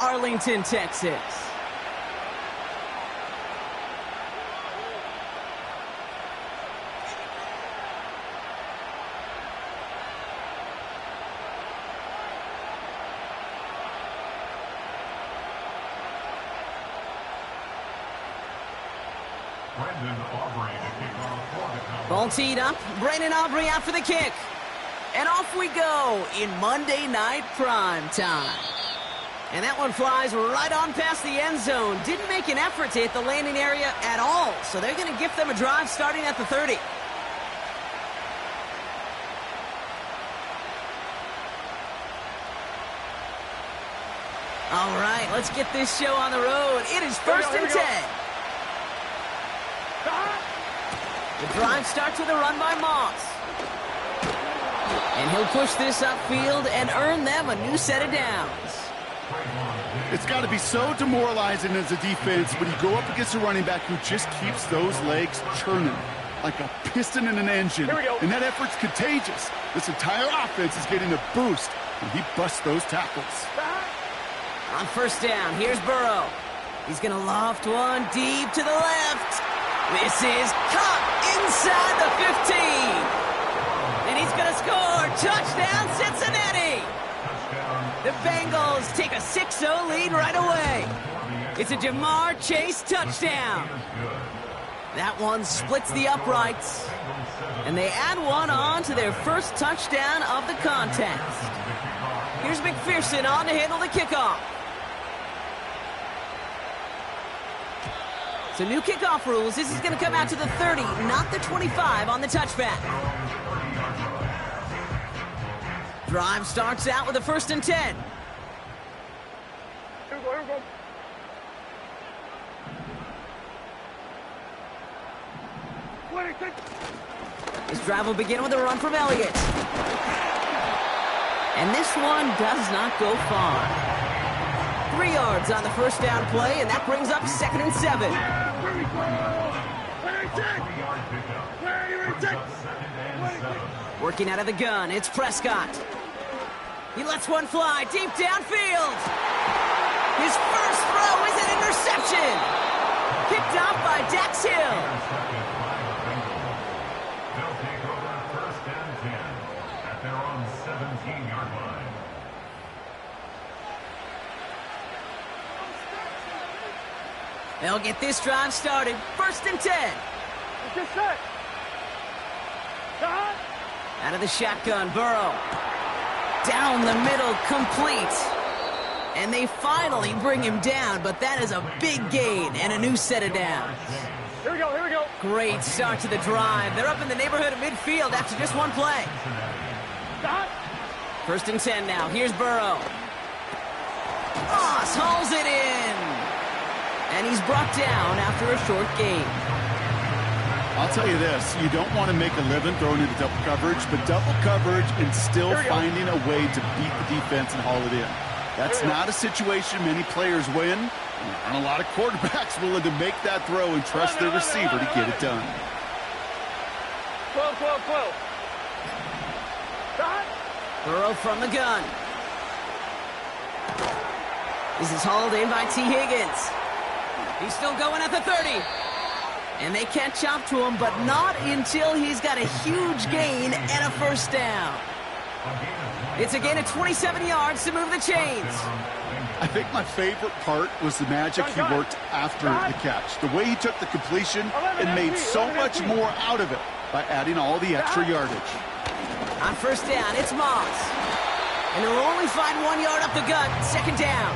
Arlington, Texas. Ball teed up. Brandon Aubrey out for the kick. And off we go in Monday Night Prime Time. And that one flies right on past the end zone. Didn't make an effort to hit the landing area at all. So they're going to gift them a drive starting at the 30. All right, let's get this show on the road. It is first and 10. The drive starts with a run by Moss. And he'll push this upfield and earn them a new set of downs. It's got to be so demoralizing as a defense when you go up against a running back who just keeps those legs churning like a piston in an engine. And that effort's contagious. This entire offense is getting a boost when he busts those tackles. On first down, here's Burrow. He's going to loft one deep to the left. This is caught inside the 15. And he's going to score. Touchdown, Cincinnati. The Bengals take a 6-0 lead right away. It's a Jamar Chase touchdown. That one splits the uprights. And they add one on to their first touchdown of the contest. Here's McPherson on to handle the kickoff. So new kickoff rules. This is going to come out to the 30, not the 25 on the touchback. Drive starts out with a first and 10. Here we go. This drive will begin with a run from Elliott. And this one does not go far. 3 yards on the first down play, and that brings up second and 7. Working out of the gun, it's Prescott. He lets one fly deep downfield. His first throw is an interception. Picked off by Dax Hill. They'll take over first and 10 at their own 17-yard line. They'll get this drive started. First and 10. Out of the shotgun, Burrow. Down the middle, complete. And they finally bring him down, but that is a big gain and a new set of downs. Here we go. Great start to the drive. They're up in the neighborhood of midfield after just one play. First and 10 now. Here's Burrow. Moss hauls it in. And he's brought down after a short gain. I'll tell you this, you don't want to make a living throwing into double coverage, but double coverage and still finding a way to beat the defense and haul it in. That's not a situation many players win, and a lot of quarterbacks willing to make that throw and trust their receiver to get it done. 12. Burrow from the gun. This is hauled in by T. Higgins. He's still going at the 30. And they catch up to him, but not until he's got a huge gain and a first down. It's a gain of 27 yards to move the chains. I think my favorite part was the magic he worked after the catch. The way he took the completion and made so much more out of it by adding all the extra yardage. On first down, it's Moss. And he'll only find 1 yard up the gut, second down.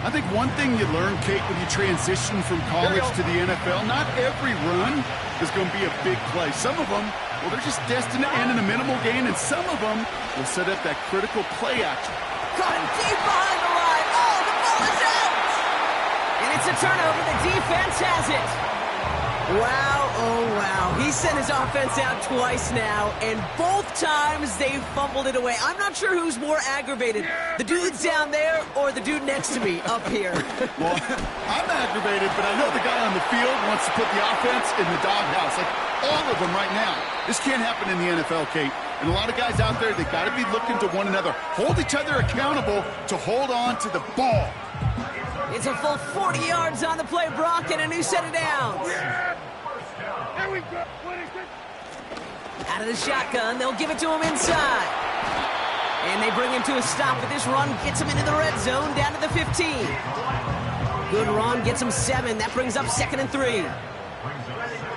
I think one thing you learn, Kate, when you transition from college to the NFL, not every run is going to be a big play. Some of them, well, they're just destined to end in a minimal gain, and some of them will set up that critical play action. Caught him deep behind the line. Oh, the ball is out! And it's a turnover. The defense has it. Wow, oh wow. He sent his offense out twice now, and both times they fumbled it away. I'm not sure who's more aggravated, the dudes down there or the dude next to me up here. Well, I'm aggravated, but I know the guy on the field wants to put the offense in the doghouse, like all of them right now. This can't happen in the NFL, Kate. And a lot of guys out there, they got to be looking to one another. Hold each other accountable to hold on to the ball. It's a full 40 yards on the play, Brock, and a new set of downs. There we go. Out of the shotgun, they'll give it to him inside. And they bring him to a stop, but this run gets him into the red zone, down to the 15. Good run, gets him 7. That brings up 2nd and 3.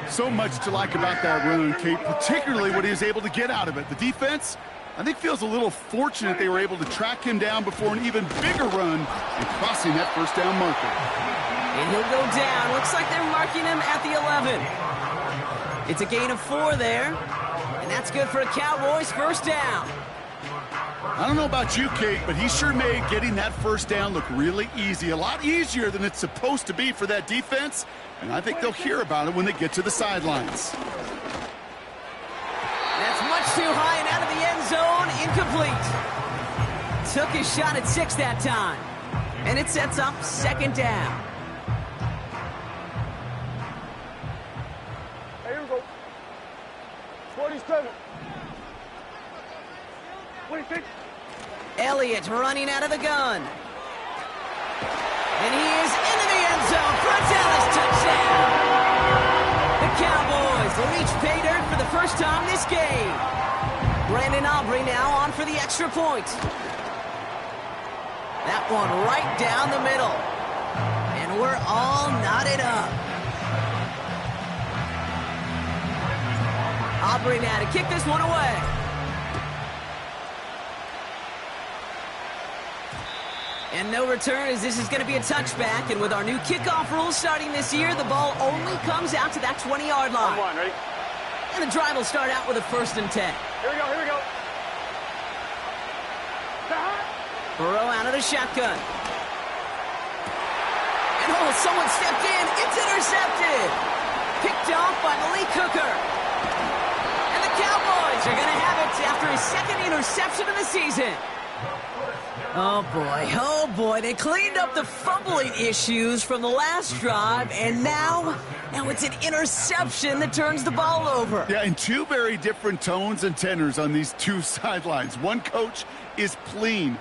So much to like about that run, Kate, particularly what he was able to get out of it. The defense, I think, feels a little fortunate they were able to track him down before an even bigger run and crossing that first down marker. And he'll go down. Looks like they're marking him at the 11. It's a gain of 4 there, and that's good for a Cowboys first down. I don't know about you, Kate, but he sure made getting that first down look really easy. A lot easier than it's supposed to be for that defense, and I think they'll hear about it when they get to the sidelines. That's much too high and out of the end zone. Incomplete. Took his shot at 6 that time. And it sets up 2nd down. Hey, here we go. 47. 26. Elliott running out of the gun. And he is into the end zone for a Dallas touchdown. The Cowboys reach pay dirt for the first time this game. Brandon Aubrey now on for the extra point. That one right down the middle. And we're all knotted up. Aubrey now to kick this one away. And no return, as this is going to be a touchback. And with our new kickoff rules starting this year, the ball only comes out to that 20-yard line. One, ready? And the drive will start out with a 1st and 10. Here we go, here we go. Burrow out of the shotgun. And someone stepped in. It's intercepted. Picked off by Malik Hooker. And the Cowboys are going to have it after his 2nd interception of the season. Oh boy, they cleaned up the fumbling issues from the last drive, and now it's an interception that turns the ball over. Yeah, and 2 very different tones and tenors on these 2 sidelines. One coach is pleading,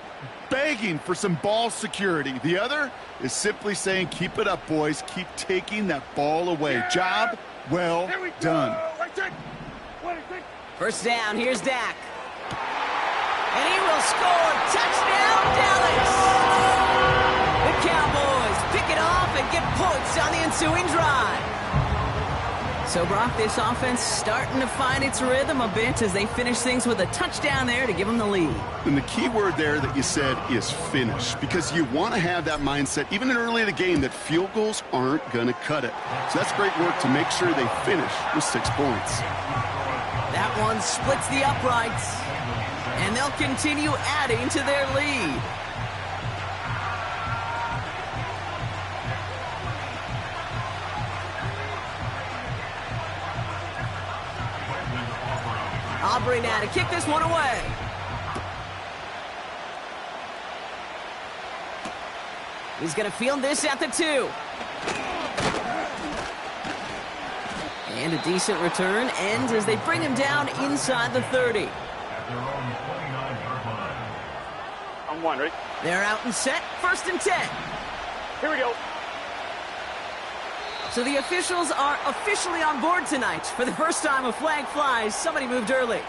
begging for some ball security. The other is simply saying, keep it up, boys. Keep taking that ball away. Job well done. First down, here's Dak. And he will score. Touchdown, Dallas! The Cowboys pick it off and get points on the ensuing drive. So, Brock, this offense starting to find its rhythm a bit as they finish things with a touchdown there to give them the lead. And the key word there that you said is finish, because you want to have that mindset, even early in the game, that field goals aren't going to cut it. So that's great work to make sure they finish with 6 points. That one splits the uprights. And they'll continue adding to their lead. Aubrey now to kick this one away. He's going to field this at the 2. And a decent return ends as they bring him down inside the 30. I'm 1, ready? They're out and set. 1st and 10. Here we go. So the officials are officially on board tonight. For the first time, a flag flies. Somebody moved early.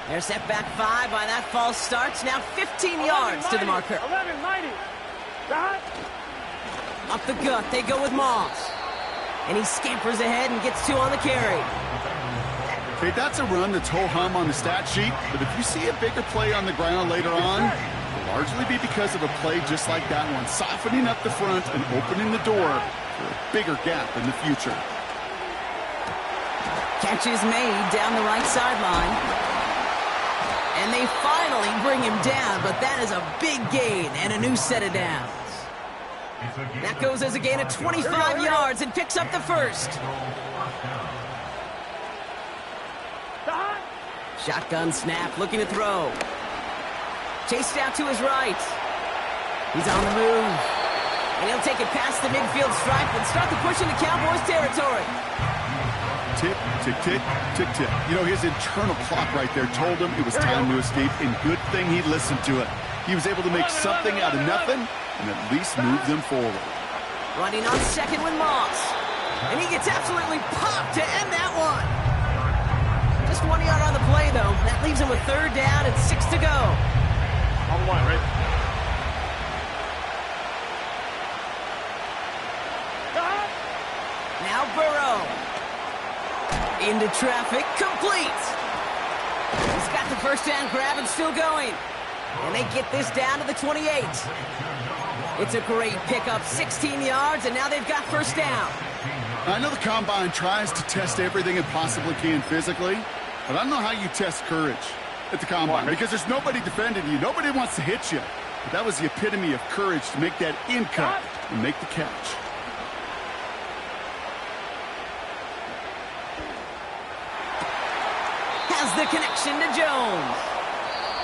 They're set back 5 by that false start. Now 15 yards to the marker. 11-90. Up the gut, they go with Moss. And he scampers ahead and gets 2 on the carry. Okay, that's a run that's ho-hum on the stat sheet, but if you see a bigger play on the ground later on, it'll largely be because of a play just like that one, softening up the front and opening the door for a bigger gap in the future. Catch is made down the right sideline. And they finally bring him down, but that is a big gain and a new set of downs. That goes as a gain of 25 yards and picks up the 1st. Shotgun snap, looking to throw. Chased out to his right. He's on the move. And he'll take it past the midfield stripe and start the push into Cowboys territory. Tick, tick, tick, tick, tick. You know, his internal clock right there told him it was time to escape, and good thing he listened to it. He was able to make something out of nothing and at least move them forward. Running on second with Moss. And he gets absolutely popped to end that one. Just 1 yard on the play, though. That leaves him with third down and 6 to go. On one, right? Now Burrow. Into traffic, complete. He's got the first down grab and still going. And they get this down to the 28. It's a great pickup, 16 yards, and now they've got first down. I know the Combine tries to test everything it possibly can physically, but I don't know how you test courage at the Combine because there's nobody defending you. Nobody wants to hit you. But that was the epitome of courage to make that in cut and make the catch. Has the connection to Jones.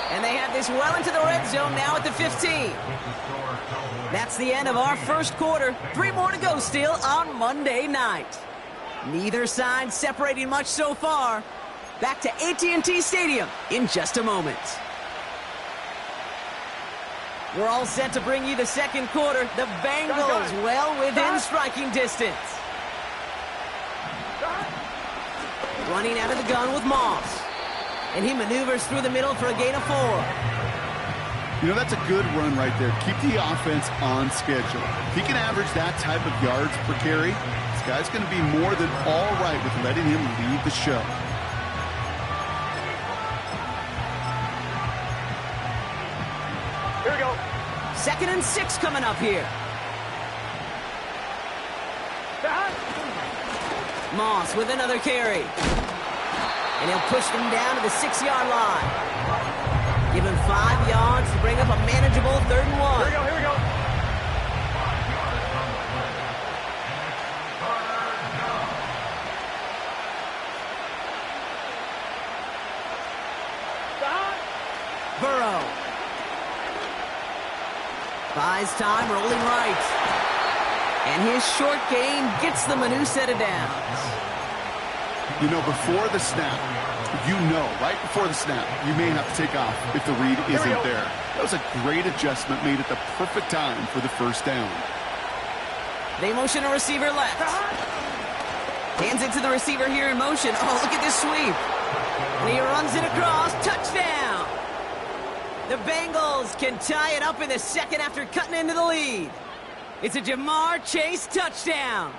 And they have this well into the red zone now at the 15. That's the end of our first quarter. 3 more to go still on Monday night. Neither side separating much so far. Back to AT&T Stadium in just a moment. We're all set to bring you the second quarter. The Bengals well within striking distance. Running out of the gun with Moss. And he maneuvers through the middle for a gain of 4. You know, that's a good run right there. Keep the offense on schedule. If he can average that type of yards per carry, this guy's going to be more than all right with letting him lead the show. Here we go. 2nd and 6 coming up here. Moss with another carry. And he'll push them down to the 6-yard line. Give him 5 yards to bring up a manageable 3rd and 1. Here we go, here we go. Burrow. Buys time, rolling right. And his short gain gets them a new set of downs. You know, before the snap, right before the snap, you may have to take off if the read isn't there. That was a great adjustment made at the perfect time for the first down. They motion a receiver left. Hands it to the receiver here in motion. Oh, look at this sweep. And he runs it across. Touchdown. The Bengals can tie it up in the second after cutting into the lead. It's a Jamar Chase touchdown.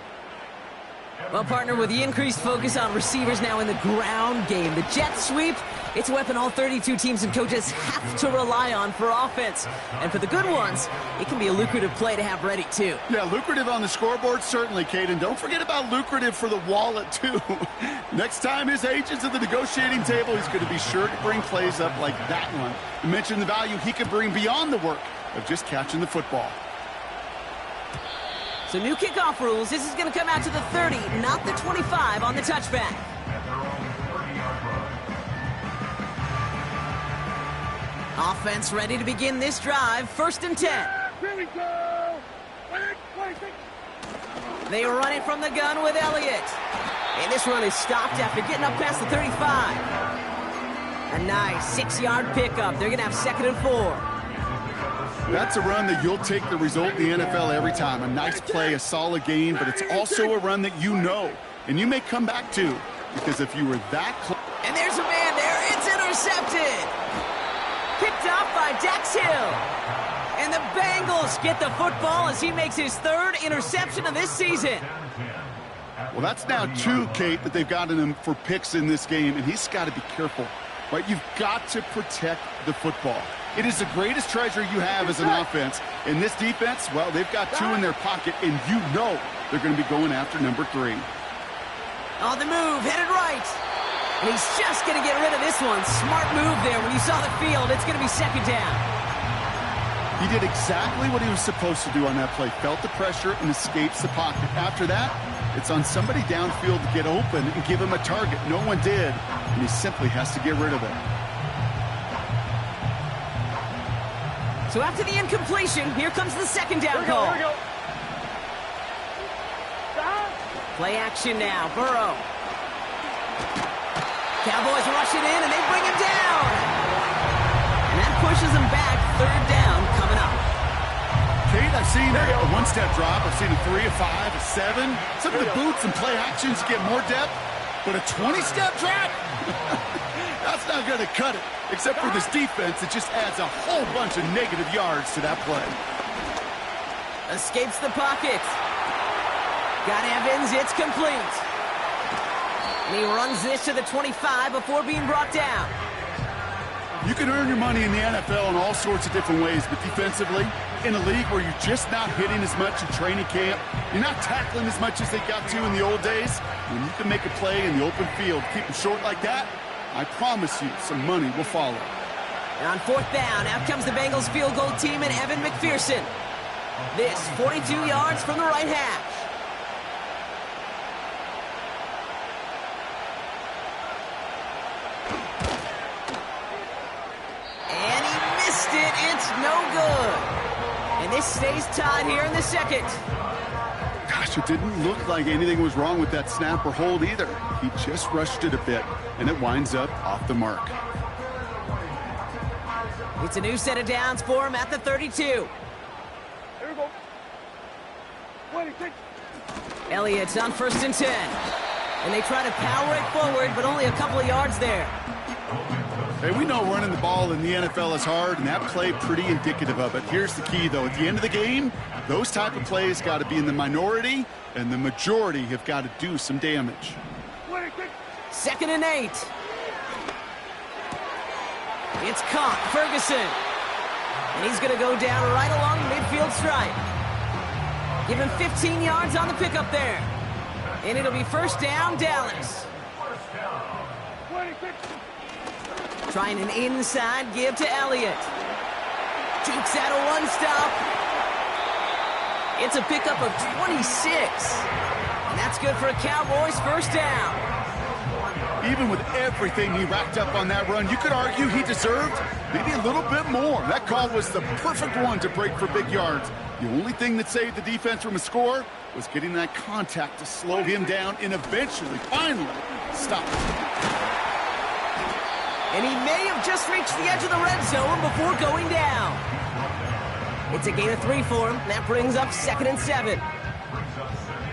Well, partner, with the increased focus on receivers now in the ground game, the jet sweep, it's a weapon all 32 teams and coaches have to rely on for offense. And for the good ones, it can be a lucrative play to have ready, too. Yeah, lucrative on the scoreboard, certainly, Caden. Don't forget about lucrative for the wallet, too. Next time his agent's at the negotiating table, he's going to be sure to bring plays up like that one. You mentioned the value he can bring beyond the work of just catching the football. So new kickoff rules. This is going to come out to the 30, not the 25 on the touchback. Offense ready to begin this drive. 1st and 10. Here we go. They run it from the gun with Elliott. And this run is stopped after getting up past the 35. A nice 6-yard pickup. They're going to have 2nd and 4. That's a run that you'll take the result in the NFL every time. A nice play, a solid gain, but it's also a run that you know, and you may come back to, because if you were that close. And there's a man there. It's intercepted. Picked off by Dax Hill. And the Bengals get the football as he makes his 3rd interception of this season. Well, that's now 2, Kate, that they've gotten him for picks in this game, and he's got to be careful. Right? You've got to protect the football. It is the greatest treasure you have as an offense. In this defense, well, they've got 2 in their pocket, and you know they're going to be going after number 3. On the move, headed right. And he's just going to get rid of this one. Smart move there. When you saw the field, it's going to be 2nd down. He did exactly what he was supposed to do on that play. Felt the pressure and escapes the pocket. After that, it's on somebody downfield to get open and give him a target. No one did, and he simply has to get rid of it. So after the incompletion, here comes the 2nd down Here call. we go. Play action now. Burrow. Cowboys rush it in, and they bring him down. And that pushes him back. Third down coming up. Kate, I've seen a one-step drop. I've seen a 3, a 5, a 7. Some of the boots and play actions get more depth, but a 20-step drop? That's not going to cut it, except for this defense that just adds a whole bunch of negative yards to that play. Escapes the pocket. Got Evans, it's complete. And he runs this to the 25 before being brought down. You can earn your money in the NFL in all sorts of different ways, but defensively, in a league where you're just not hitting as much in training camp, you're not tackling as much as they got to in the old days, when you can make a play in the open field, keep them short like that, I promise you some money will follow. And on fourth down, out comes the Bengals field goal team and Evan McPherson. This 42 yards from the right hash. And he missed it. It's no good. And this stays tied here in the second. Gosh, it didn't look like anything was wrong with that snap or hold either. He just rushed it a bit, and it winds up off the mark. It's a new set of downs for him at the 32. Here we go. 26. Elliott's on 1st and 10. And they try to power it forward, but only a couple of yards there. Hey, we know running the ball in the NFL is hard, and that play pretty indicative of it. Here's the key, though. At the end of the game, those type of plays got to be in the minority, and the majority have got to do some damage. 26. 2nd and 8. It's caught, Ferguson. And he's going to go down right along the midfield stripe. Give him 15 yards on the pickup there. And it'll be first down, Dallas. 26. Trying an inside give to Elliott. Jukes out a one-stop. It's a pickup of 26. And that's good for a Cowboys first down. Even with everything he racked up on that run, you could argue he deserved maybe a little bit more. That call was the perfect one to break for big yards. The only thing that saved the defense from a score was getting that contact to slow him down and eventually, finally, stop. And he may have just reached the edge of the red zone before going down. It's a gain of 3 for him. That brings up 2nd and 7.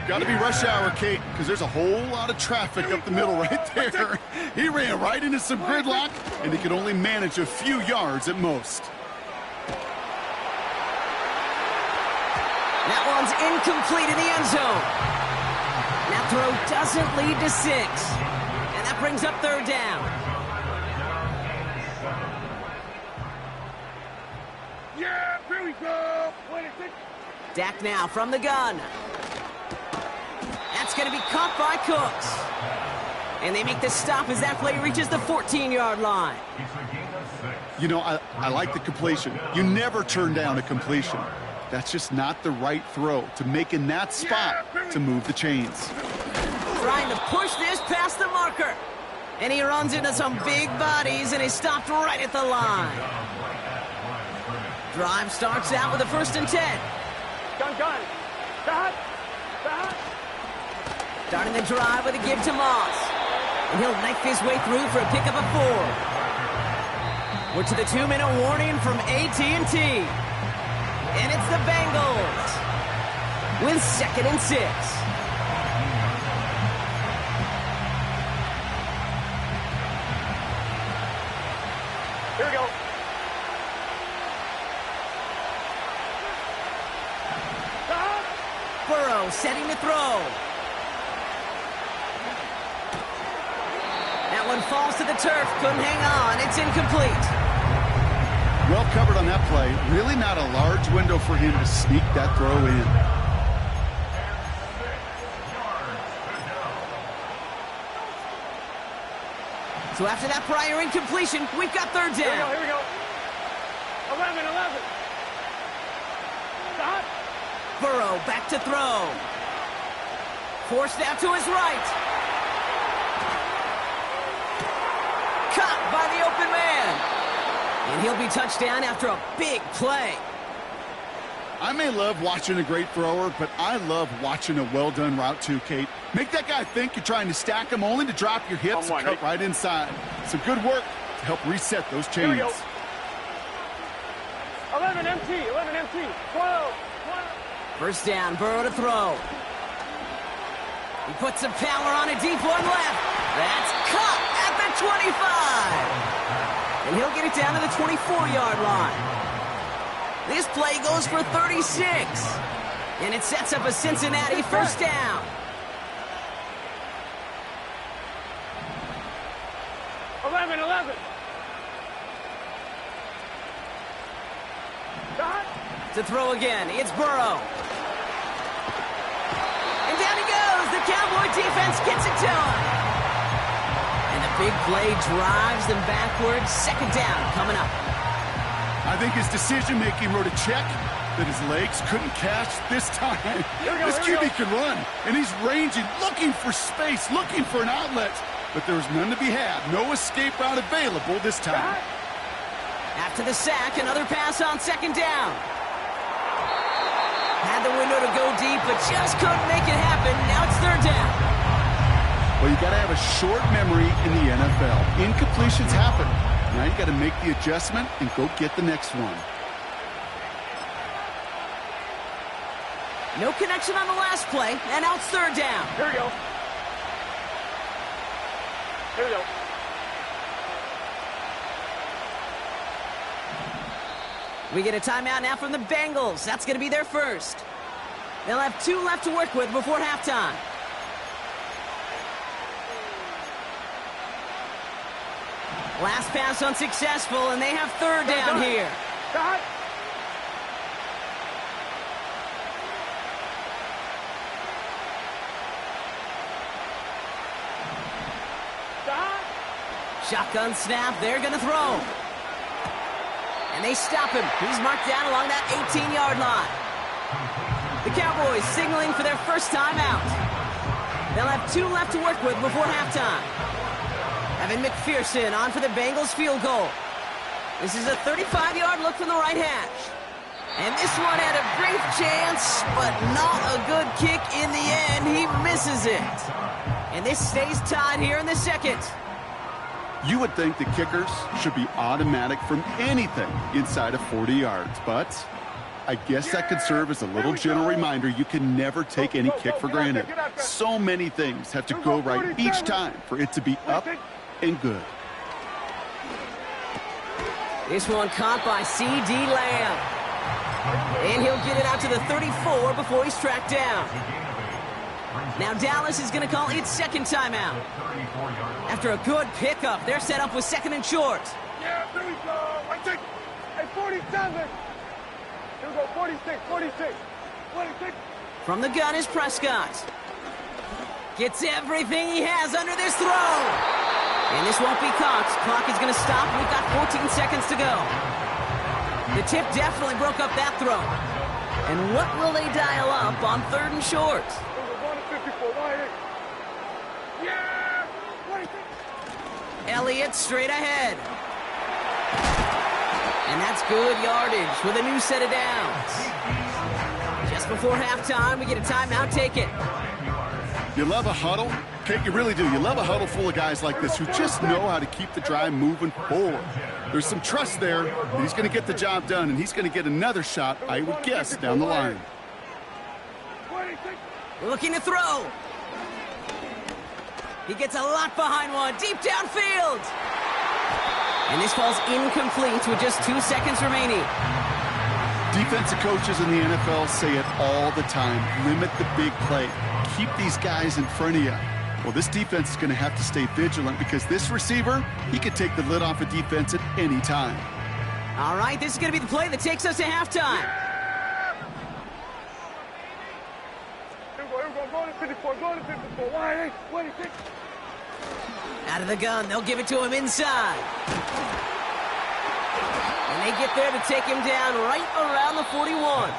Got to be rush hour, Kate, because there's a whole lot of traffic up the middle right there. He ran right into some gridlock, and he could only manage a few yards at most. That one's incomplete in the end zone. That throw doesn't lead to 6. And that brings up 3rd down. Yeah, here we go. 26. Dak now from the gun. That's going to be caught by Cooks. And they make the stop as that play reaches the 14-yard line. You know, I like the completion. You never turn down a completion. That's just not the right throw to make in that spot to move the chains. Trying to push this past the marker. And he runs into some big bodies, and he's stopped right at the line. Drive starts out with a 1st and 10. Gun. Back. Starting the drive with a give to Moss. And he'll knife his way through for a pickup of 4. We're to the 2-minute warning from AT&T. And it's the Bengals with 2nd and 6. Here we go. Burrow setting to throw. That one falls to the turf. Couldn't hang on. It's incomplete. Well covered on that play. Really not a large window for him to sneak that throw in. So after that prior incompletion, we've got 3rd down. Here we go. 11. Stop. Burrow back to throw. Forced out to his right. Caught by the open man. And he'll be touched down after a big play. I may love watching a great thrower, but I love watching a well-done route too, Kate. Make that guy think you're trying to stack him only to drop your hips and cut right inside. Some good work to help reset those chains. 11 MT, 11 MT, 12. First down, Burrow to throw. He puts some power on a deep one left. That's caught at the 25. And he'll get it down to the 24-yard line. This play goes for 36. And it sets up a Cincinnati first down. Eleven. To throw again, it's Burrow. And down he goes. The Cowboy defense gets it to him. And the big play drives them backwards. Second down coming up. I think his decision-making wrote a check that his legs couldn't catch this time. This QB can run, and he's ranging, looking for space, looking for an outlet. But there's none to be had. No escape route available this time. After the sack, another pass on second down. Had the window to go deep, but just couldn't make it happen. Now it's third down. Well, you got to have a short memory in the NFL. Incompletions happen. Now you got to make the adjustment and go get the next one. No connection on the last play, and now it's third down. Here we go. We get a timeout now from the Bengals. That's going to be their first. They'll have 2 left to work with before halftime. Last pass unsuccessful, and they have third down here. Shotgun snap, they're going to throw. And they stop him. He's marked down along that 18-yard line. The Cowboys signaling for their first timeout. They'll have 2 left to work with before halftime. Evan McPherson on for the Bengals field goal. This is a 35-yard look from the right hash. And this one had a brief chance, but not a good kick in the end. He misses it. And this stays tied here in the second. You would think the kickers should be automatic from anything inside of 40 yards, but I guess that could serve as a little gentle reminder you can never take any kick for granted. So many things have to go right each time for it to be up and good. This one caught by C.D. Lamb. And he'll get it out to the 34 before he's tracked down. Now Dallas is going to call its second timeout. After a good pickup, they're set up with second and short. Yeah, here we go. I take at 47. Here we go, 46. From the gun is Prescott. Gets everything he has under this throw. And this won't be caught. Clock is going to stop. We've got 14 seconds to go. The tip definitely broke up that throw. And what will they dial up on third and short? Elliott straight ahead. And that's good yardage with a new set of downs. Just before halftime, we get a timeout. Take it. You love a huddle? Kate, you really do. You love a huddle full of guys like this who just know how to keep the drive moving forward. There's some trust there that he's going to get the job done, and he's going to get another shot, I would guess, down the line. Looking to throw. He gets a lot behind one, deep downfield. And this falls incomplete with just 2 seconds remaining. Defensive coaches in the NFL say it all the time. Limit the big play. Keep these guys in front of you. Well, this defense is going to have to stay vigilant because this receiver, he could take the lid off a defense at any time. All right, this is going to be the play that takes us to halftime. Here we go, going to 54, Why? 26. Out of the gun, they'll give it to him inside. And they get there to take him down right around the 41.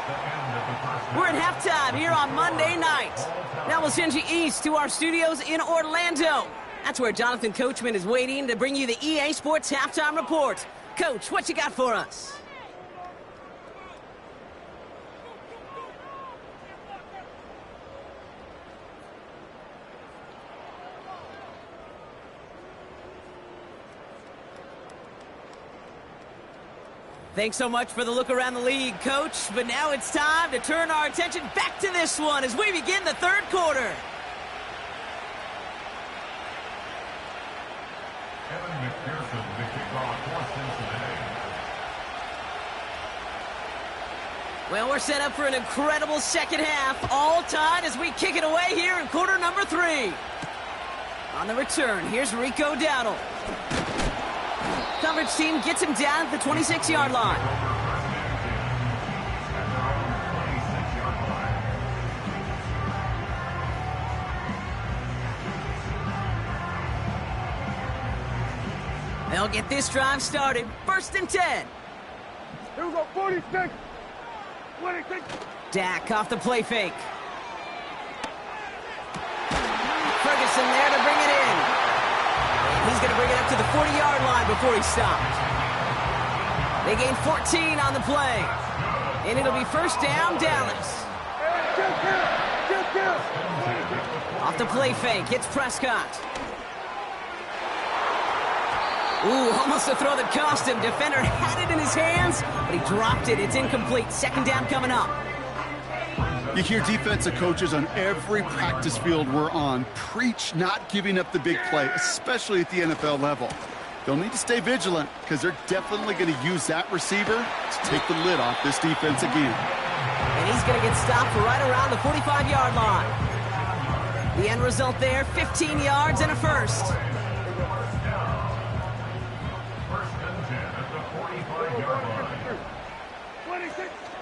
We're at halftime here on Monday night. Now we'll send you east to our studios in Orlando. That's where Jonathan Coachman is waiting to bring you the EA Sports Halftime Report. Coach, what you got for us? Thanks so much for the look around the league, Coach. But now it's time to turn our attention back to this one as we begin the third quarter. McPherson, the kickoff for Cincinnati. Well, we're set up for an incredible second half, all tied as we kick it away here in quarter number 3. On the return, here's Rico Dowdle. Coverage team gets him down at the 26-yard line. They'll get this drive started. 1st and 10. Here we go, 46. 26. Dak off the play fake. Ferguson there to bring it in. And he's going to bring it up to the 40-yard line before he stopped. They gain 14 on the play. And it'll be 1st down, Dallas. Off the play fake, hits Prescott. Ooh, almost a throw that cost him. Defender had it in his hands, but he dropped it. It's incomplete. 2nd down coming up. You hear defensive coaches on every practice field we're on preach not giving up the big play, especially at the NFL level. They'll need to stay vigilant because they're definitely going to use that receiver to take the lid off this defense again. And he's going to get stopped right around the 45-yard line. The end result there, 15 yards and a first.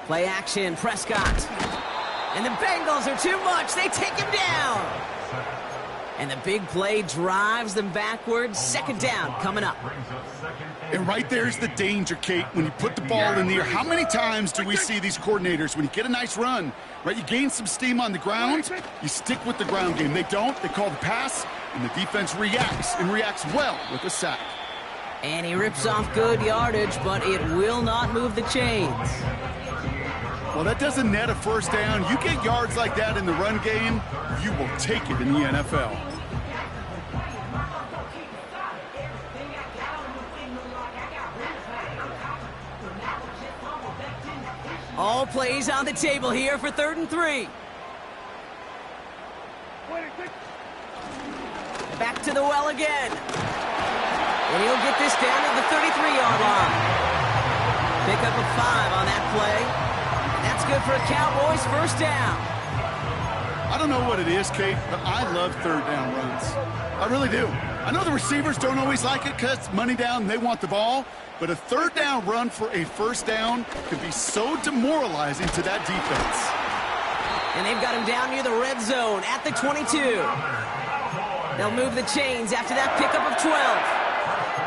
Play action, Prescott. And the Bengals are too much. They take him down. And the big play drives them backwards. 2nd down coming up. And right there's the danger, Kate, when you put the ball in the air. How many times do we see these coordinators, when you get a nice run, right, you gain some steam on the ground, you stick with the ground game. They don't. They call the pass, and the defense reacts, and reacts well with a sack. And he rips off good yardage, but it will not move the chains. Well, that doesn't net a 1st down. You get yards like that in the run game, you will take it in the NFL. All plays on the table here for 3rd and 3. Back to the well again. And he'll get this down to the 33-yard line. Pick up a 5 on that play. That's good for a Cowboys 1st down. I don't know what it is, Kate, but I love 3rd down runs. I really do. I know the receivers don't always like it because money down, they want the ball. But a 3rd down run for a 1st down can be so demoralizing to that defense. And they've got him down near the red zone at the 22. They'll move the chains after that pickup of 12.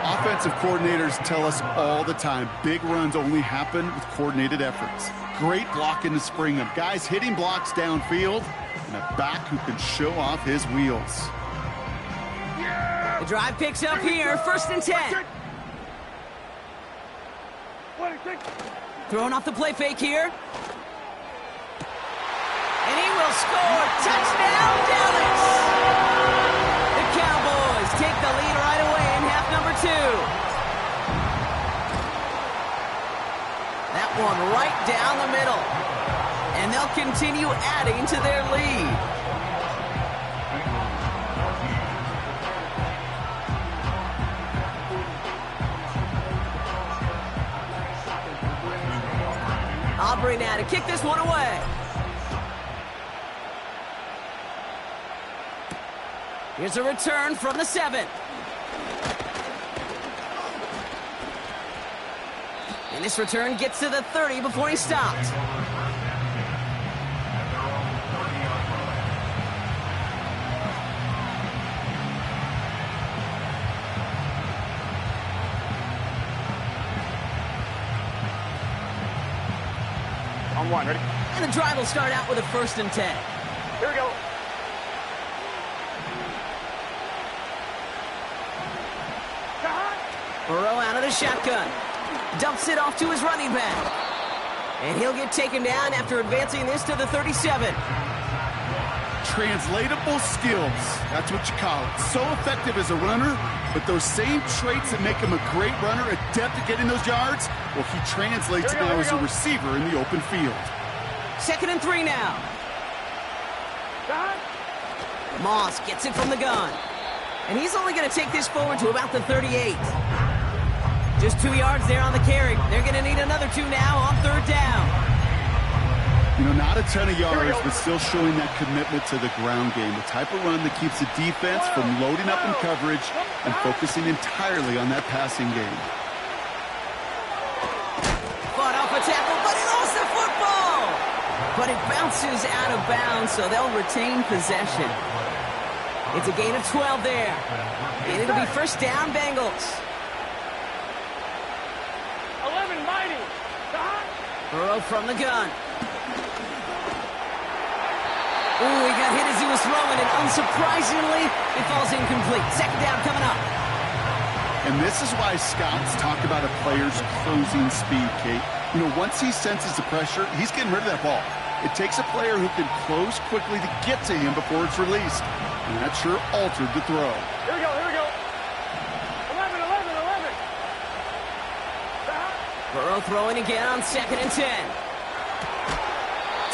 Offensive coordinators tell us all the time, big runs only happen with coordinated efforts. Great blocking to spring them. Guys hitting blocks downfield, and a back who can show off his wheels. The drive picks up here, 1st and 10. Throwing off the play fake here. And he will score. Touchdown, Dallas! The Cowboys take the lead right away in half number 2. That one right down the middle. And they'll continue adding to their lead. Aubrey now to kick this one away. Here's a return from the 7. And this return gets to the 30 before he stopped. On 1, ready? And the drive will start out with a 1st and 10. Here we go. Burrow out of the shotgun. Dumps it off to his running back. And he'll get taken down after advancing this to the 37. translatable skills. That's what you call it. So effective as a runner, but those same traits that make him a great runner, adept at getting those yards, well, he translates now as a receiver in the open field. 2nd and 3 now. Moss gets it from the gun. And he's only going to take this forward to about the 38. Just 2 yards there on the carry. They're going to need another 2 now on 3rd down. You know, not a ton of yards, but still showing that commitment to the ground game. The type of run that keeps the defense from loading up in coverage and focusing entirely on that passing game. Fought off a tackle, but he lost the football. But it bounces out of bounds, so they'll retain possession. It's a gain of 12 there. And it'll be 1st down, Bengals. 11 mighty. Burrow from the gun. Ooh, he got hit as he was throwing, and unsurprisingly, it falls incomplete. 2nd down coming up. And this is why scouts talk about a player's closing speed, Kate. You know, once he senses the pressure, he's getting rid of that ball. It takes a player who can close quickly to get to him before it's released. And that sure altered the throw. Here we go, here we go. 11, 11, 11. Burrow throwing again on 2nd and 10.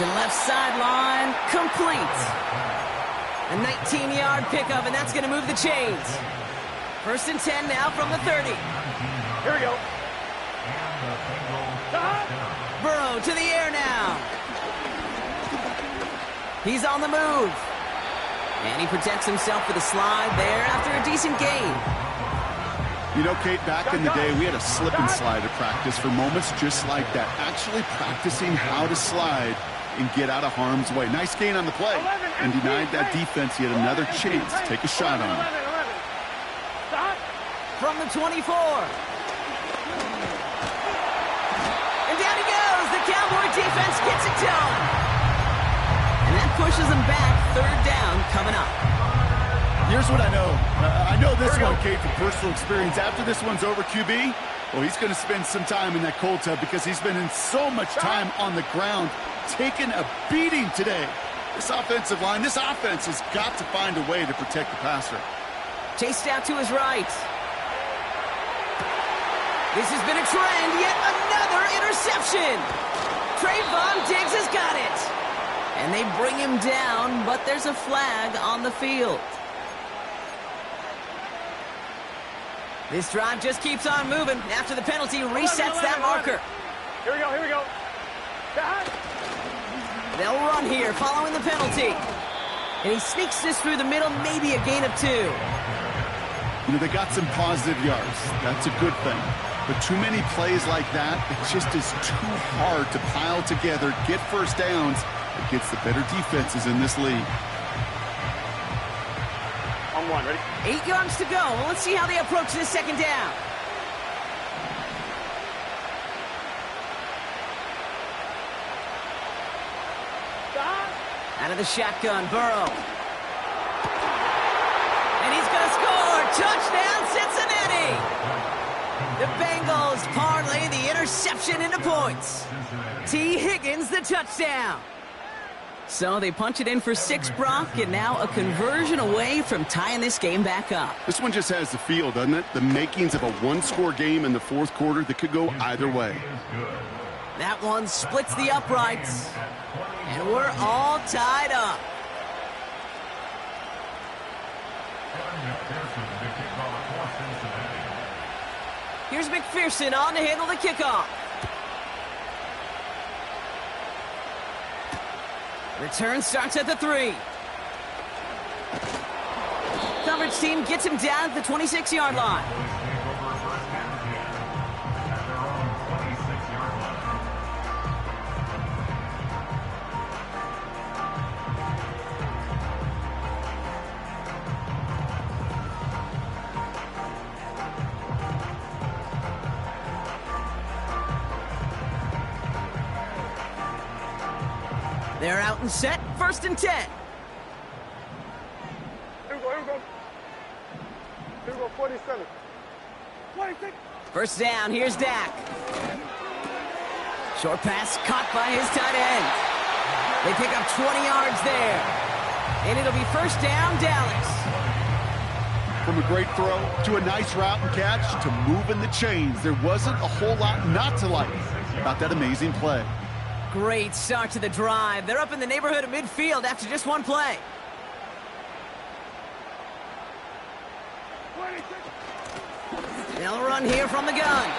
To left sideline, complete. A 19-yard pickup, and that's going to move the chains. 1st and 10 now from the 30. Here we go. Burrow to the air now. He's on the move. And he protects himself with a slide there after a decent gain. You know, Kate, back in the day, we had a slip and slide at practice for moments just like that. Actually practicing how to slide and get out of harm's way. Nice gain on the play. And denied that defense yet another chance to take a shot on him. From the 24. And down he goes. The Cowboy defense gets it done. And that pushes them back. 3rd down coming up. Here's what I know. I know this one, Kate, from personal experience. After this one's over, QB, well, he's going to spend some time in that cold tub because he's been in so much time on the ground, taking a beating today. This offensive line, this offense has got to find a way to protect the passer. Chased out to his right. This has been a trend. Yet another interception. Trayvon Diggs has got it. And they bring him down, but there's a flag on the field. This drive just keeps on moving. After the penalty, resets that marker. Here we go, here we go. They'll run here following the penalty. And he sneaks this through the middle, maybe a gain of 2. You know, they got some positive yards. That's a good thing. But too many plays like that, it just is too hard to pile together, get 1st downs against the better defenses in this league. On 1, ready? 8 yards to go. Well, let's see how they approach this 2nd down. Out of the shotgun, Burrow. And he's going to score. Touchdown, Cincinnati. The Bengals parlay the interception into points. T. Higgins, the touchdown. So they punch it in for 6, Brock, and now a conversion away from tying this game back up. This one just has the feel, doesn't it? The makings of a one-score game in the 4th quarter that could go either way. That one splits the uprights, and we're all tied up. Here's McPherson on to handle the kickoff. Return starts at the 3. Coverage team gets him down at the 26-yard line. They're out and set. 1st and 10. Here we go, here we go. Here we go, 47. 26. 1st down, here's Dak. Short pass caught by his tight end. They pick up 20 yards there. And it'll be first down, Dallas. From a great throw to a nice route and catch to moving the chains, there wasn't a whole lot not to like about that amazing play. Great start to the drive. They're up in the neighborhood of midfield after just one play. They'll run here from the gun.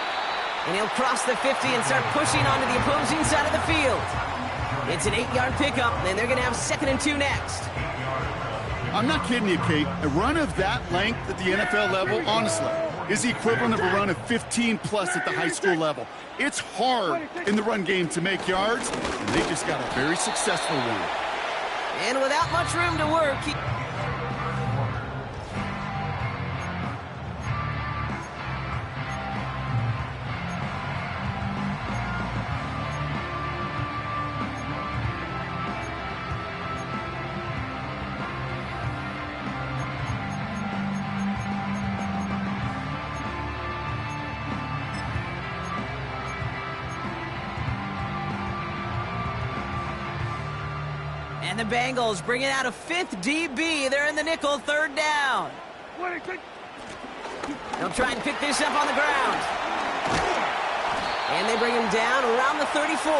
And he'll cross the 50 and start pushing onto the opposing side of the field. It's an 8-yard pickup, and they're going to have 2nd and 2 next. I'm not kidding you, Kate. A run of that length at the NFL level, honestly, is the equivalent of a run of 15-plus at the high school level. It's hard in the run game to make yards, and they just got a very successful one. And without much room to work, and the Bengals bringing out a 5th DB. They're in the nickel, 3rd down. They'll try and pick this up on the ground. And they bring him down around the 34.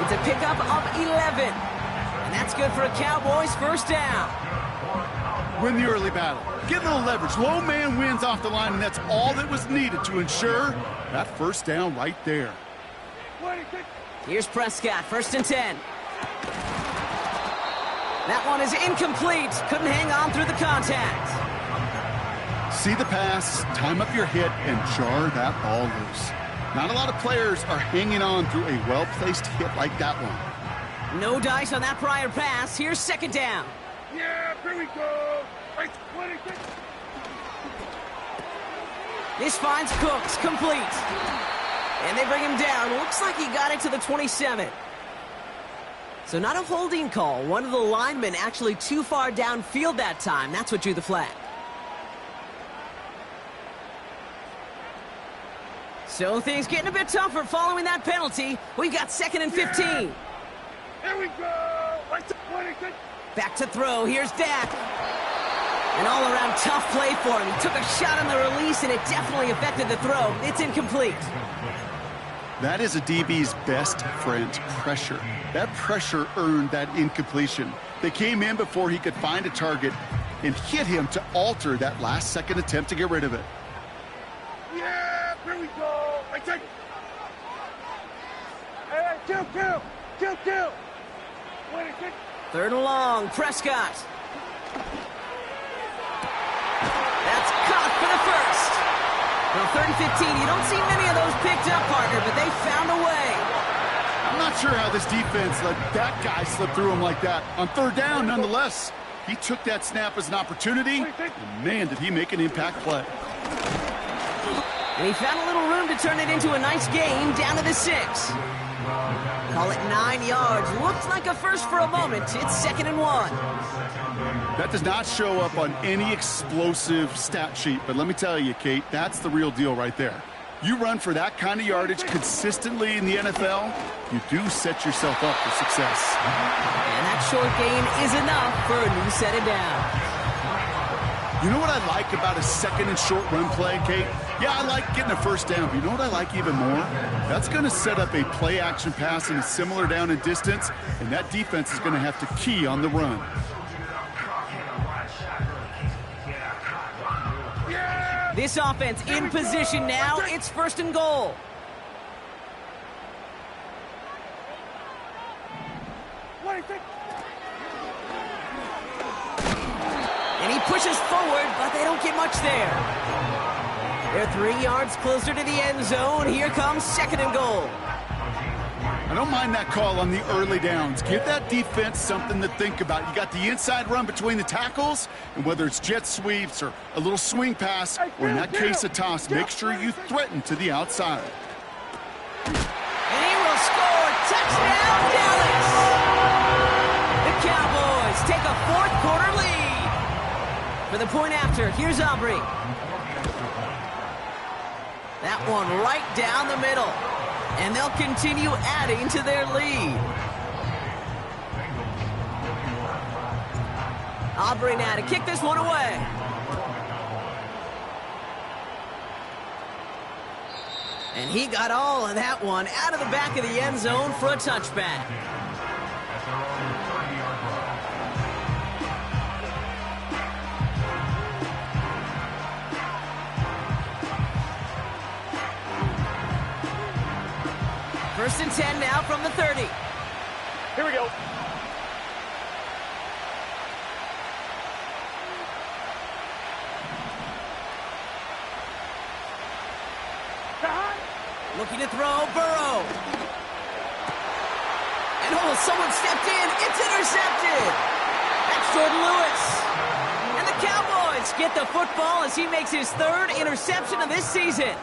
It's a pickup of 11. And that's good for a Cowboys 1st down. Win the early battle. Get a little leverage. Low man wins off the line, and that's all that was needed to ensure that 1st down right there. Here's Prescott, 1st and 10. That one is incomplete. Couldn't hang on through the contact. See the pass, time up your hit, and jar that ball loose. Not a lot of players are hanging on through a well-placed hit like that one. No dice on that prior pass. Here's 2nd down. Yeah, here we go. This finds Cooks, complete. And they bring him down. Looks like he got it to the 27. So not a holding call. One of the linemen actually too far downfield that time. That's what drew the flag. So things getting a bit tougher following that penalty. We've got 2nd and 15. Here we go. Back to throw. Here's Dak. An all-around tough play for him. He took a shot on the release, and it definitely affected the throw. It's incomplete. That is a DB's best friend, pressure. That pressure earned that incompletion. They came in before he could find a target and hit him to alter that last-second attempt to get rid of it. Yeah, here we go. Hey, kill. 3rd and long, Prescott. That's caught for the 1st. Well, 3rd and 15, you don't see many of those picked up, partner, but they found a way. I'm not sure how this defense let that guy slip through him like that. On 3rd down, nonetheless, he took that snap as an opportunity, and man, did he make an impact play. And he found a little room to turn it into a nice game down to the 6. Call it 9 yards. Looks like a first for a moment. It's 2nd and 1. That does not show up on any explosive stat sheet, but let me tell you, Kate, that's the real deal right there. You run for that kind of yardage consistently in the NFL, you do set yourself up for success. And that short gain is enough for a new set of downs. You know what I like about a 2nd and short run play, Kate? Yeah, I like getting a 1st down, but you know what I like even more? That's going to set up a play-action pass in a similar down and distance, and that defense is going to have to key on the run. This offense in position now. It's 1st and goal. And he pushes forward, but they don't get much there. They're 3 yards closer to the end zone. Here comes 2nd and goal. I don't mind that call on the early downs. Give that defense something to think about. You got the inside run between the tackles, and whether it's jet sweeps or a little swing pass, or in that case a toss, make sure you threaten to the outside. And he will score. Touchdown, Dallas! The Cowboys take a 4th quarter lead. For the point after, here's Aubrey. That one right down the middle. And they'll continue adding to their lead. Aubrey now to kick this one away. And he got all of that one out of the back of the end zone for a touchback. First and 10 now from the 30. Here we go. Looking to throw, Burrow. And someone stepped in. It's intercepted. That's Jordan Lewis. And the Cowboys get the football as he makes his third interception of this season.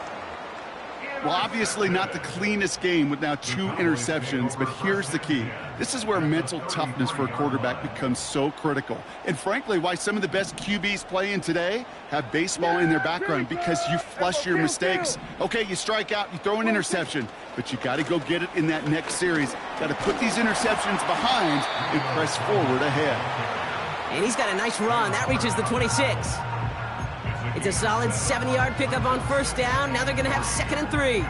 Well, obviously not the cleanest game with now 2 interceptions, but here's the key. This is where mental toughness for a quarterback becomes so critical. And frankly, why some of the best QBs playing today have baseball in their background, because you flush your mistakes. Okay, you strike out, you throw an interception, but you got to go get it in that next series. Got to put these interceptions behind and press forward ahead. And he's got a nice run. That reaches the 26. It's a solid 7-yard pickup on first down. Now they're going to have 2nd and 3.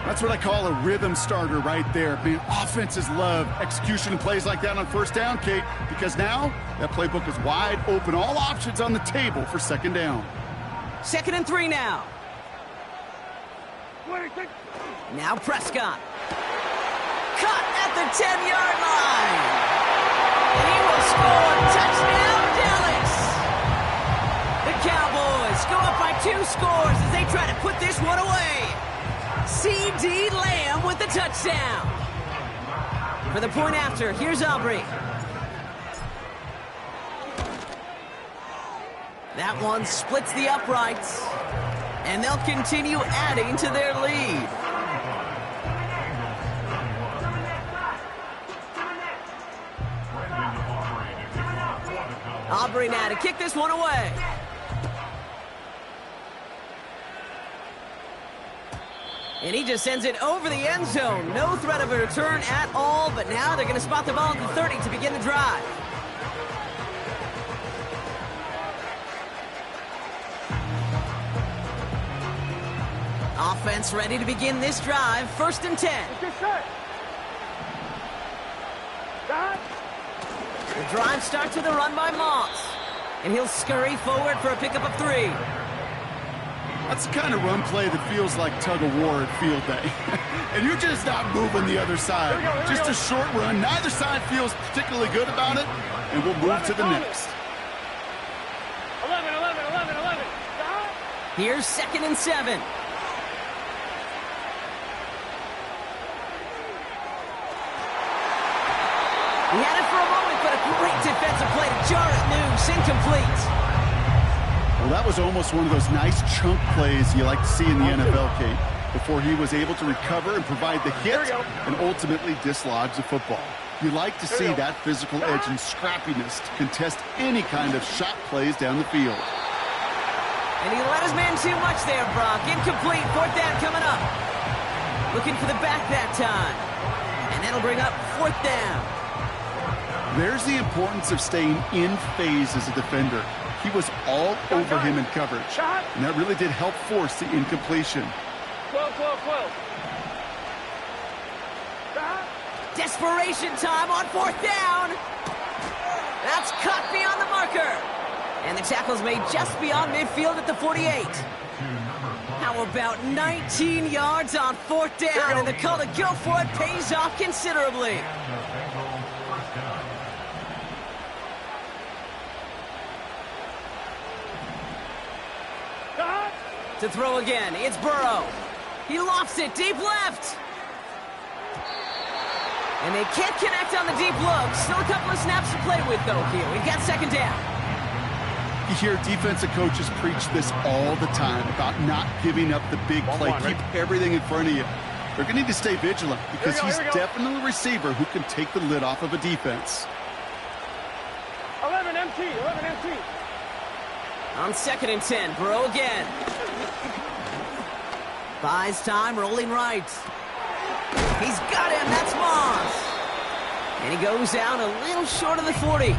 That's what I call a rhythm starter right there. Man, offenses love execution and plays like that on first down, Kate, because now that playbook is wide open. All options on the table for 2nd down. 2nd and 3 now. Now Prescott. Cut at the 10-yard line. And he will score. Touchdown, Dallas. The Cowboys go up by 2 scores as they try to put this one away. C.D. Lamb with the touchdown. For the point after, here's Aubrey. That one splits the uprights, and they'll continue adding to their lead. Aubrey now to kick this one away. And he just sends it over the end zone. No threat of a return at all, but now they're going to spot the ball at the 30 to begin the drive. Offense ready to begin this drive. 1st and 10. The drive starts with a run by Moss. And he'll scurry forward for a pickup of 3. That's the kind of run play that feels like tug-of-war at field day. And you're just not moving the other side. Just a short run. Neither side feels particularly good about it. And we'll move to the next. 11. Here's 2nd and 7. He had it for a moment, but a great defensive play to jar it loose. Incomplete. Well, that was almost one of those nice chunk plays you like to see in the NFL, Kate, before he was able to recover and provide the hit and ultimately dislodge the football. You like to see that physical edge and scrappiness to contest any kind of shot plays down the field. And he let his man too much there, Brock. Incomplete. 4th down coming up. Looking for the back that time. And that'll bring up 4th down. There's the importance of staying in phase as a defender. He was all over him in coverage, and that really did help force the incompletion. 12. Desperation time on 4th down. That's cut beyond the marker. And the tackle's made just beyond midfield at the 48. How about 19 yards on 4th down, and the call to go for it pays off considerably. To throw again, it's Burrow. He lofts it deep left. And they can't connect on the deep look. Still a couple of snaps to play with, though, here. We've got 2nd down. You hear defensive coaches preach this all the time about not giving up the big play. Keep everything in front of you. They're going to need to stay vigilant because he's definitely a receiver who can take the lid off of a defense. 11 MT. On 2nd and 10, Burrow again. Buys time, rolling right. He's got him, that's Moss. And he goes down a little short of the 40.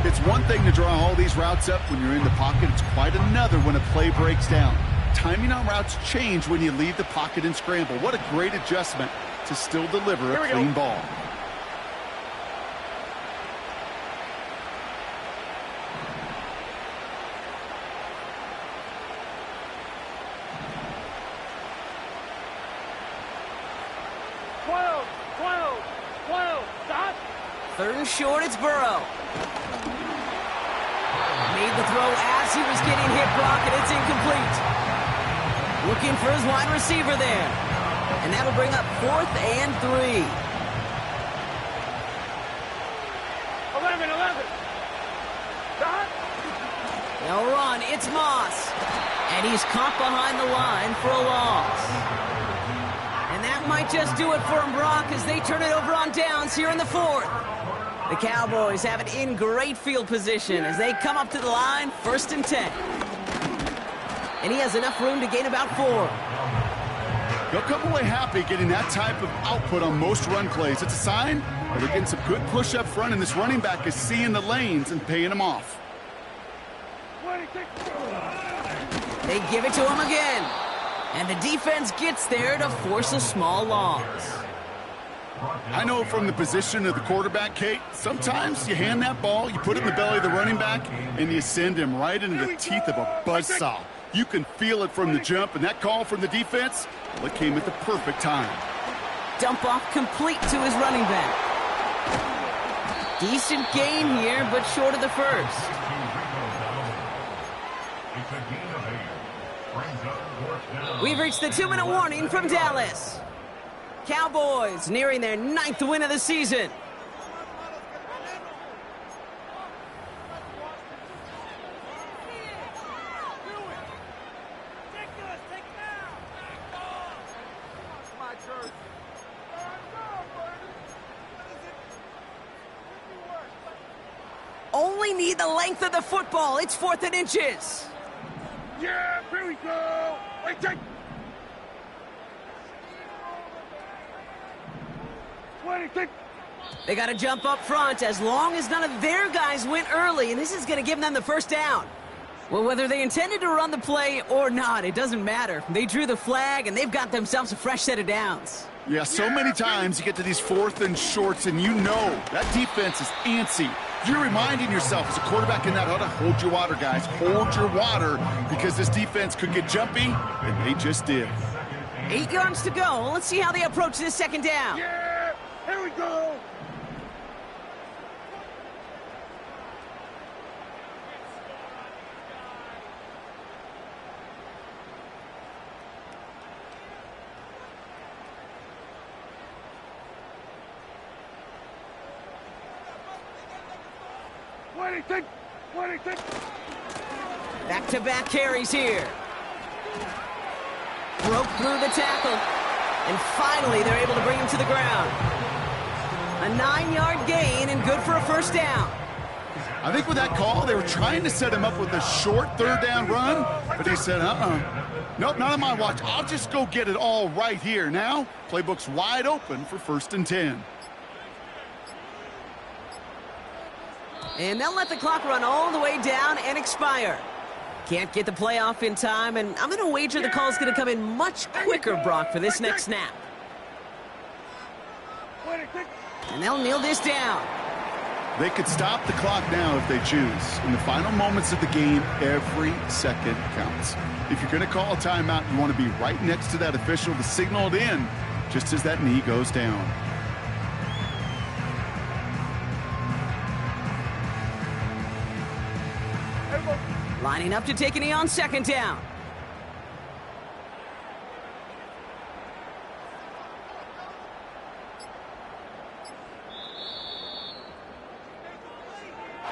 It's one thing to draw all these routes up when you're in the pocket. It's quite another when a play breaks down. Timing on routes change when you leave the pocket and scramble. What a great adjustment to still deliver a clean ball. Third and short, it's Burrow. Made the throw as he was getting hit, Brock, and it's incomplete. Looking for his wide receiver there. And that'll bring up 4th and 3. 11. Dot. They'll run. It's Moss. And he's caught behind the line for a loss. And that might just do it for him, Brock, as they turn it over on downs here in the 4th. The Cowboys have it in great field position as they come up to the line, 1st and 10. And he has enough room to gain about 4. They'll come away happy getting that type of output on most run plays. It's a sign that they're getting some good push up front, and this running back is seeing the lanes and paying them off. They give it to him again. And the defense gets there to force a small loss. I know from the position of the quarterback, Kate, sometimes you hand that ball, you put it in the belly of the running back, and you send him right into the teeth of a buzzsaw. You can feel it from the jump, and that call from the defense, well, it came at the perfect time. Dump off complete to his running back. Decent gain here, but short of the first. We've reached the 2-minute warning from Dallas. Cowboys nearing their 9th win of the season. Only need the length of the football. It's 4th and inches. Yeah, here we go. Wait, take. 26. They got to jump up front as long as none of their guys went early, and this is going to give them the first down. Well, whether they intended to run the play or not, it doesn't matter. They drew the flag, and they've got themselves a fresh set of downs. Yeah, so many times you get to these 4th and shorts, and you know that defense is antsy. You're reminding yourself as a quarterback in that huddle, hold your water, guys. Hold your water, because this defense could get jumpy, and they just did. 8 yards to go. Let's see how they approach this 2nd down. Yeah, here we go. Back-to-back carries here. Broke through the tackle. And finally, they're able to bring him to the ground. A 9-yard gain and good for a first down. I think with that call, they were trying to set him up with a short 3rd down run, but he said, nope, not on my watch. I'll just go get it all right here. Now, playbook's wide open for 1st and 10. And they'll let the clock run all the way down and expire. Can't get the play off in time, and I'm going to wager the call's going to come in much quicker, Brock, for this next snap. And they'll kneel this down. They could stop the clock now if they choose. In the final moments of the game, every second counts. If you're going to call a timeout, you want to be right next to that official to signal it in just as that knee goes down. Lining up to take a knee on 2nd down.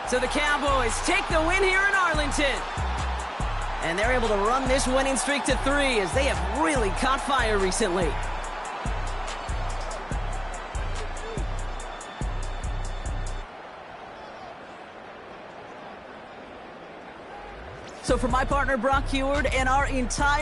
So the Cowboys take the win here in Arlington. And they're able to run this winning streak to 3 as they have really caught fire recently. So for my partner, Brock Heward, and our entire